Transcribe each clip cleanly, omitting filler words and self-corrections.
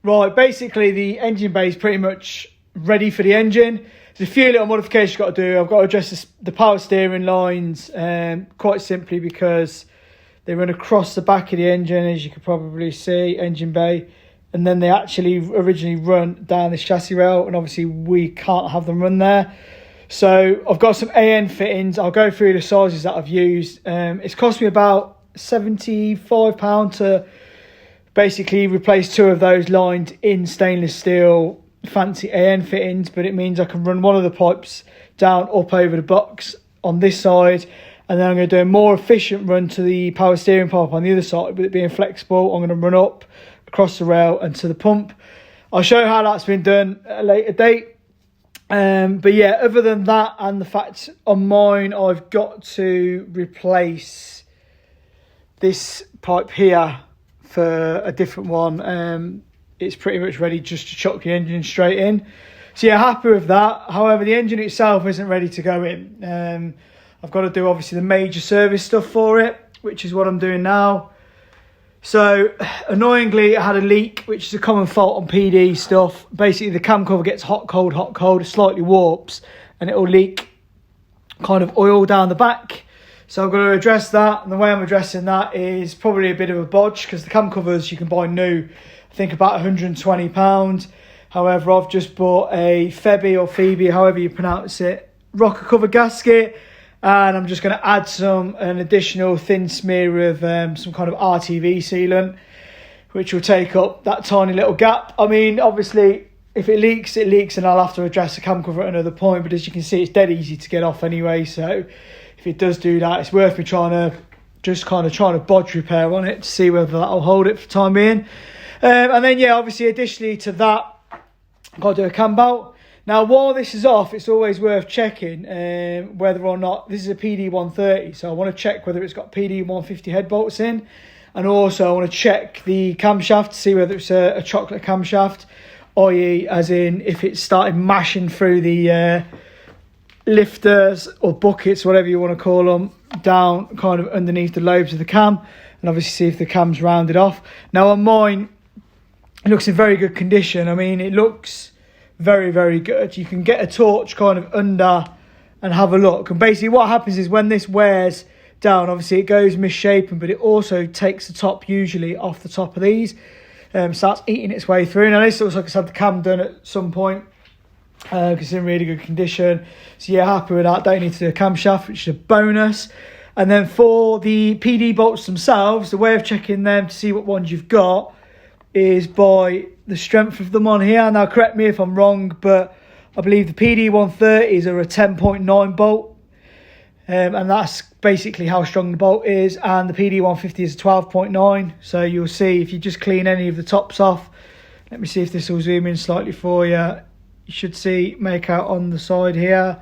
Right, basically the engine bay is pretty much ready for the engine. There's a few little modifications I've got to do. I've got to adjust the power steering lines quite simply because they run across the back of the engine, as you could probably see, engine bay. And then they actually originally run down this chassis rail, and obviously we can't have them run there. So I've got some AN fittings. I'll go through the sizes that I've used. It's cost me about £75 to basically replace 2 of those lines in stainless steel fancy AN fittings, but it means I can run one of the pipes down up over the box on this side, and then I'm going to do a more efficient run to the power steering pipe on the other side. With it being flexible, I'm going to run up across the rail and to the pump. I'll show you how that's been done at a later date. But yeah, other than that, and the fact on mine I've got to replace this pipe here for a different one. It's pretty much ready just to chuck the engine straight in. So yeah, happy with that. However, the engine itself isn't ready to go in. I've got to do obviously the major service stuff for it, which is what I'm doing now. So annoyingly, I had a leak, which is a common fault on PD stuff. Basically, the cam cover gets hot, cold, it slightly warps, and it will leak kind of oil down the back. So I've got to address that, and the way I'm addressing that is probably a bit of a bodge, because the cam covers you can buy new, I think about £120. However, I've just bought a Febby or Phoebe, however you pronounce it, rocker cover gasket, and I'm just going to add an additional thin smear of some kind of RTV sealant, which will take up that tiny little gap. I mean, obviously, if it leaks, it leaks, and I'll have to address the cam cover at another point, but as you can see, it's dead easy to get off anyway, so if it does do that, it's worth me trying to bodge repair on it to see whether that'll hold it for the time being. And then, yeah, obviously, additionally to that, I've got to do a cam belt. Now, while this is off, it's always worth checking whether or not, this is a PD130, so I want to check whether it's got PD150 head bolts in, and also I want to check the camshaft to see whether it's a chocolate camshaft, i.e. as in if it's started mashing through the lifters or buckets, whatever you want to call them, down kind of underneath the lobes of the cam, and obviously see if the cam's rounded off. Now on mine, it looks in very good condition. I mean, it looks very, very good. You can get a torch kind of under and have a look. And basically what happens is when this wears down, obviously it goes misshapen, but it also takes the top usually off the top of these, starts eating its way through. Now this looks like it's had the cam done at some point, because it's in really good condition. So yeah, happy with that. Don't need to do a camshaft, which is a bonus. And then for the PD bolts themselves, the way of checking them to see what ones you've got is by the strength of them on here. Now correct me if I'm wrong, but I believe the PD130s are a 10.9 bolt, and that's basically how strong the bolt is, and the PD150 is a 12.9. so you'll see if you just clean any of the tops off. Let me see if this will zoom in slightly for you. You should see, make out on the side here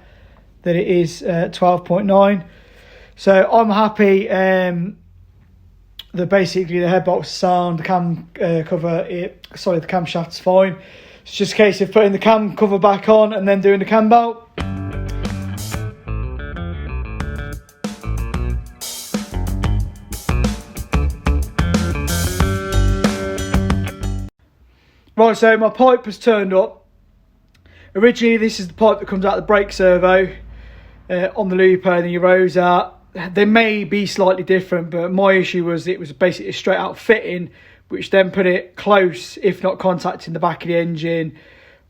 that it is 12.9. so I'm happy that basically the head bolts sound, the cam cover, the camshaft's fine. It's just a case of putting the cam cover back on and then doing the cam belt. Right, so my pipe has turned up. Originally, this is the pipe that comes out of the brake servo on the looper and the Arosa. They may be slightly different, but my issue was it was basically a straight out fitting, which then put it close, if not contacting the back of the engine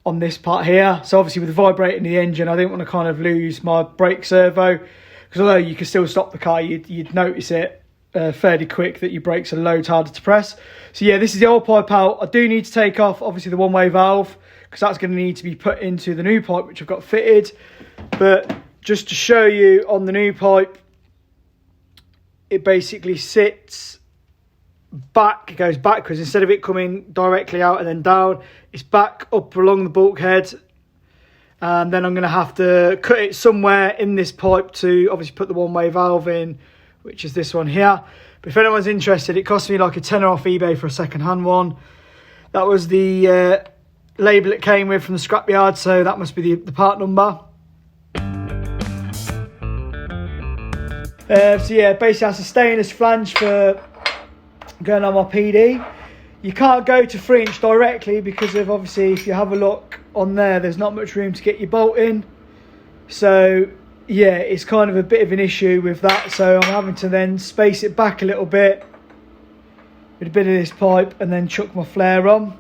on this part here. So obviously with the vibrating the engine, I didn't want to kind of lose my brake servo, because although you could still stop the car, you'd notice it fairly quick that your brakes are loads harder to press. So yeah, this is the old pipe out. I do need to take off obviously the one-way valve, because that's going to need to be put into the new pipe, which I've got fitted. But just to show you on the new pipe, it basically sits back, it goes backwards. Instead of it coming directly out and then down, it's back up along the bulkhead. And then I'm going to have to cut it somewhere in this pipe to obviously put the one-way valve in, which is this one here. But if anyone's interested, it cost me like a tenner off eBay for a second-hand one. That was the label it came with from the scrapyard, so that must be the part number. So yeah, basically that's a stainless flange for going on my PD. You can't go to 3" directly because of, obviously, if you have a look on there, there's not much room to get your bolt in. So yeah, it's kind of a bit of an issue with that. So I'm having to then space it back a little bit with a bit of this pipe and then chuck my flare on.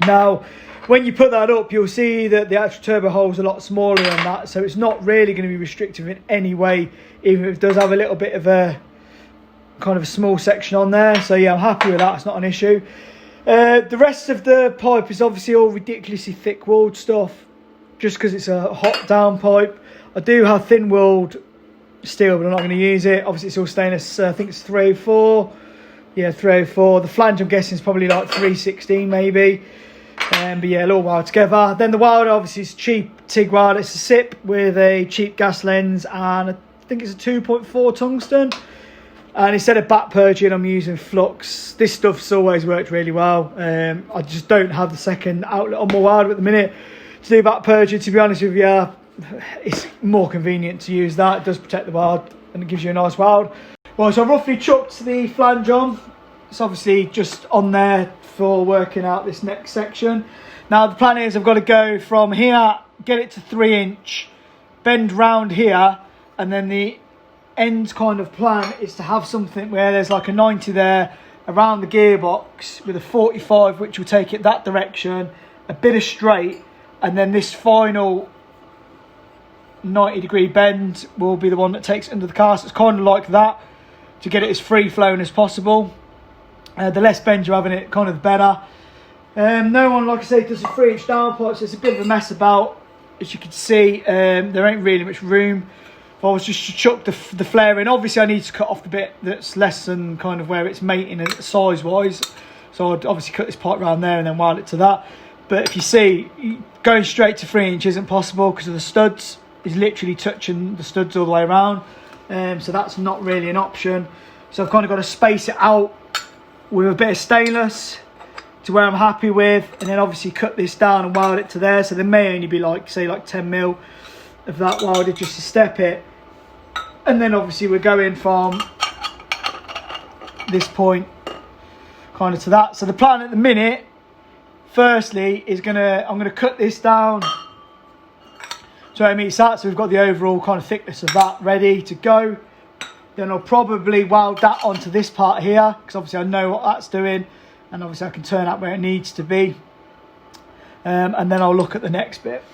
Now, when you put that up, you'll see that the actual turbo hole's a lot smaller on that, so it's not really going to be restrictive in any way, even if it does have a little bit of a kind of a small section on there. So yeah, I'm happy with that, it's not an issue. The rest of the pipe is obviously all ridiculously thick walled stuff, just because it's a hot down pipe. I do have thin walled steel, but I'm not going to use it. Obviously it's all stainless, I think it's 304. Yeah, 304. The flange I'm guessing is probably like 316 maybe. But yeah, it'll all weld together. Then the welder obviously is cheap TIG welder. It's a SIP with a cheap gas lens, and I think it's a 2.4 tungsten. And instead of back purging, I'm using flux. This stuff's always worked really well. I just don't have the second outlet on my welder at the minute to do back purging. To be honest with you, it's more convenient to use that. It does protect the weld and it gives you a nice weld. Well, so I've roughly chucked the flange on. It's obviously just on there for working out this next section. Now the plan is I've got to go from here, get it to 3", bend round here, and then the end kind of plan is to have something where there's like a 90 there around the gearbox with a 45 which will take it that direction, a bit of straight, and then this final 90-degree bend will be the one that takes it under the car. So it's kind of like that to get it as free flowing as possible. The less bend you have in it, kind of the better. No one, like I say, does a 3" downpipe, so it's a bit of a mess about. As you can see, there ain't really much room. If I was just to chuck the flare in, obviously I need to cut off the bit that's less than kind of where it's mating size wise. So I'd obviously cut this part around there and then weld it to that. But if you see, going straight to 3" isn't possible because of the studs. It's literally touching the studs all the way around. So that's not really an option. So I've kind of got to space it out with a bit of stainless to where I'm happy with, and then obviously cut this down and weld it to there. So there may only be like, say, like 10mm of that welded just to step it. And then obviously we're going from this point kind of to that. So the plan at the minute, firstly, is I'm gonna cut this down so it meets that. So we've got the overall kind of thickness of that ready to go. Then I'll probably weld that onto this part here, because obviously I know what that's doing, and obviously I can turn that where it needs to be. And then I'll look at the next bit.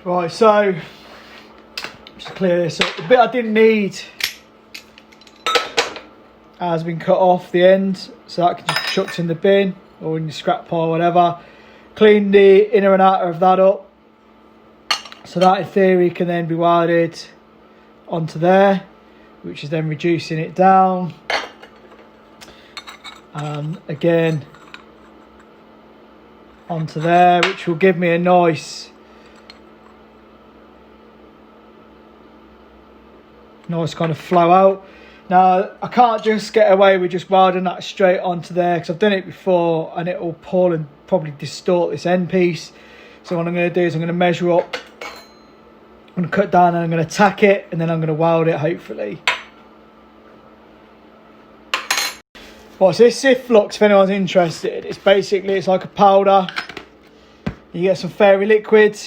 Right, so just clear this up. The bit I didn't need has been cut off the end, so that can just be chucked in the bin or in your scrap pile, whatever. Clean the inner and outer of that up, so that in theory can then be welded onto there, which is then reducing it down, and again onto there, which will give me a nice kind of flow out. Now I can't just get away with just welding that straight onto there, because I've done it before and it will pull and probably distort this end piece. So what I'm going to do is I'm going to measure up, I'm going to cut down, and I'm going to tack it, and then I'm going to weld it, hopefully. Right, so this Sif Flux, if anyone's interested, it's like a powder. You get some fairy liquid.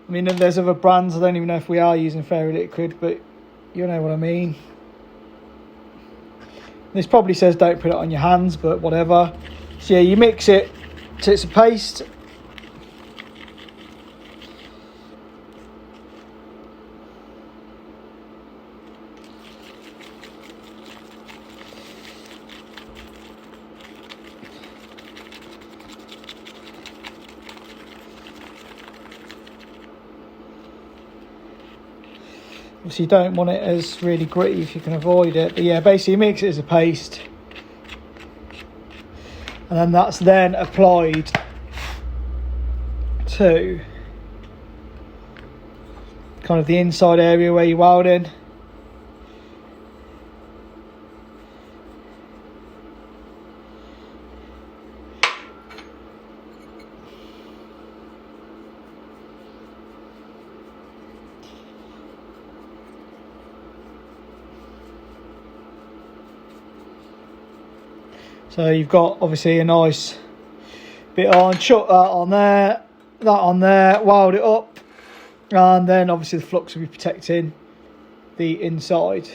I mean, there's other brands, I don't even know if we are using fairy liquid, but you know what I mean. This probably says don't put it on your hands, but whatever. So yeah, you mix it till it's a paste. Obviously you don't want it as really gritty if you can avoid it, but yeah, basically you mix it as a paste, and then that's then applied to kind of the inside area where you're welding. So you've got obviously a nice bit on, chuck that on there, weld it up, and then obviously the flux will be protecting the inside.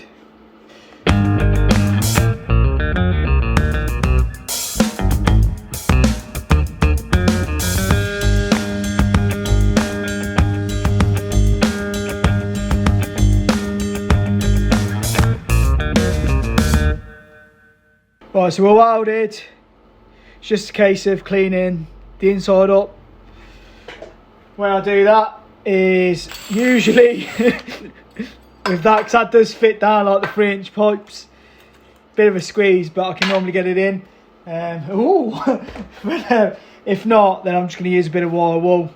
Right, so we're welded. It's just a case of cleaning the inside up. When I do that is usually with that, because that does fit down like the 3-inch pipes. Bit of a squeeze, but I can normally get it in. If not, then I'm just going to use a bit of wire wool.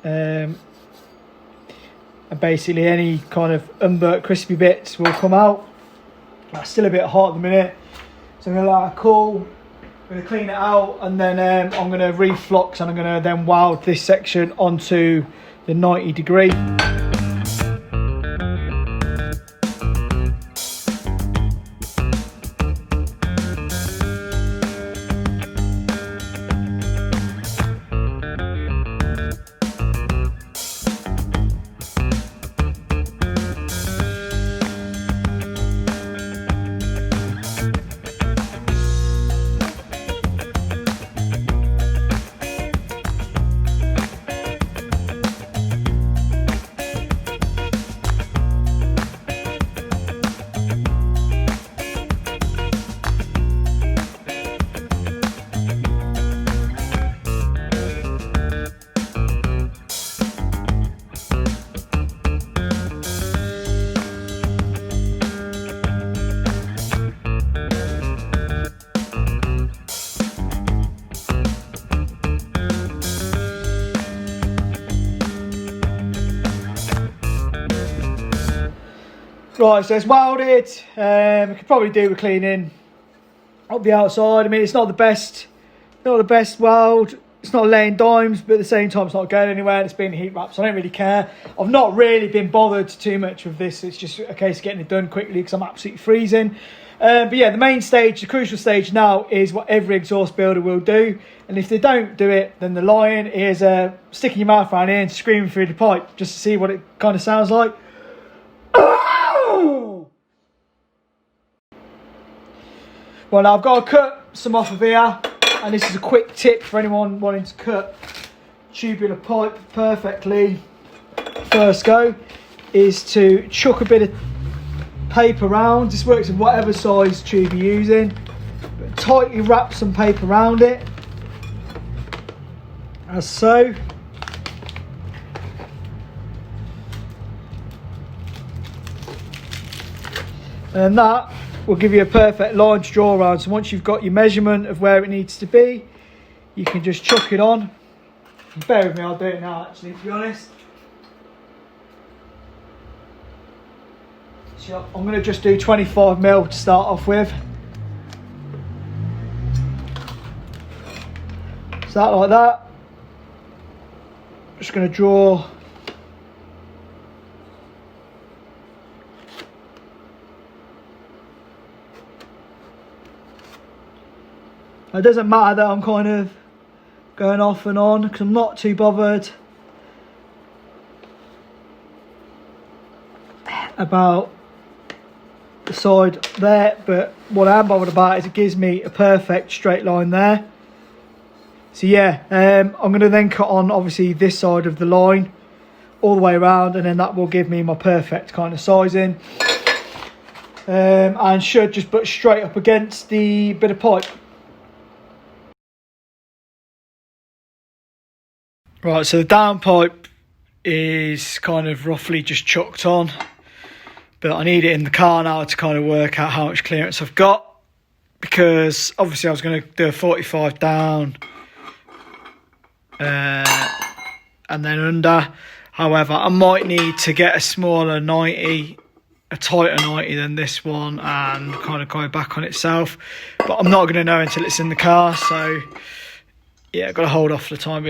And basically any kind of unburnt crispy bits will come out. That's still a bit hot at the minute. So I'm going to let it cool, I'm going to clean it out, and then I'm going to reflux, and I'm going to then weld this section onto the 90 degree. Right, so it's welded. We could probably do with cleaning up the outside. I mean, it's not the best weld. It's not laying dimes, but at the same time, it's not going anywhere. It's been heat wrapped, so I don't really care. I've not really been bothered too much with this. It's just a case of getting it done quickly because I'm absolutely freezing. But yeah, the main stage, the crucial stage now is what every exhaust builder will do. And if they don't do it, then the lion is sticking your mouth around here and screaming through the pipe just to see what it kind of sounds like. Well, now I've got to cut some off of here, and this is a quick tip for anyone wanting to cut tubular pipe perfectly. First go is to chuck a bit of paper around. This works in whatever size tube you're using, but tightly wrap some paper around it, as so. And that will give you a perfect line to draw around. So once you've got your measurement of where it needs to be, you can just chuck it on. Bear with me, I'll do it now actually, to be honest. So I'm going to just do 25mm to start off with. Start like that. Just going to draw . It doesn't matter that I'm kind of going off and on because I'm not too bothered about the side there, but what I am bothered about is it gives me a perfect straight line there. So yeah, I'm going to then cut on obviously this side of the line all the way around, and then that will give me my perfect kind of sizing, and should just put straight up against the bit of pipe. Right, so the downpipe is kind of roughly just chucked on, but I need it in the car now to kind of work out how much clearance I've got, because obviously I was going to do a 45 down and then under. However, I might need to get a smaller 90, a tighter 90 than this one, and kind of go back on itself, but I'm not going to know until it's in the car. So yeah, I've got to hold off for the time being.